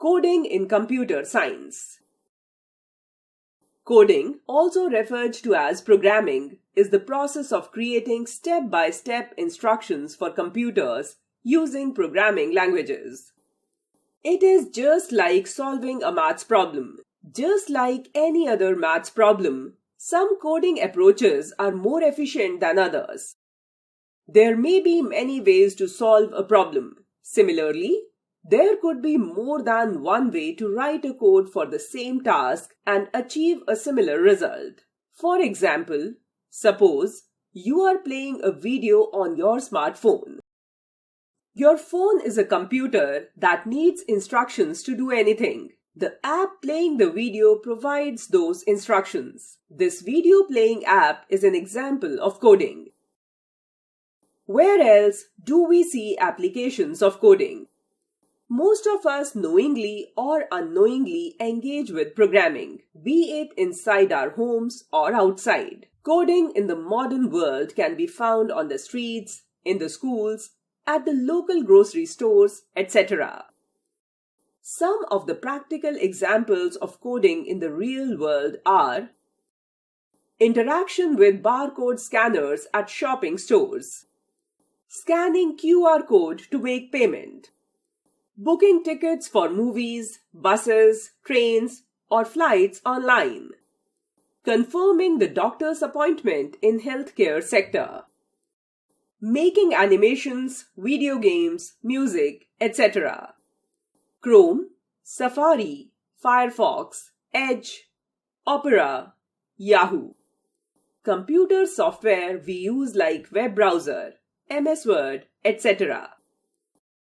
Coding in computer science. Coding, also referred to as programming, is the process of creating step-by-step instructions for computers using programming languages. It is just like solving a maths problem. Just like any other maths problem, some coding approaches are more efficient than others. There may be many ways to solve a problem. Similarly, there could be more than one way to write a code for the same task and achieve a similar result. For example, suppose you are playing a video on your smartphone. Your phone is a computer that needs instructions to do anything. The app playing the video provides those instructions. This video playing app is an example of coding. Where else do we see applications of coding? Most of us knowingly or unknowingly engage with programming, be it inside our homes or outside. Coding in the modern world can be found on the streets, in the schools, at the local grocery stores, etc. Some of the practical examples of coding in the real world are interaction with barcode scanners at shopping stores, scanning QR code to make payment, booking tickets for movies, buses, trains, or flights online, confirming the doctor's appointment in healthcare sector, making animations, video games, music, etc. Chrome, Safari, Firefox, Edge, Opera, Yahoo. Computer software we use like web browser, MS Word, etc.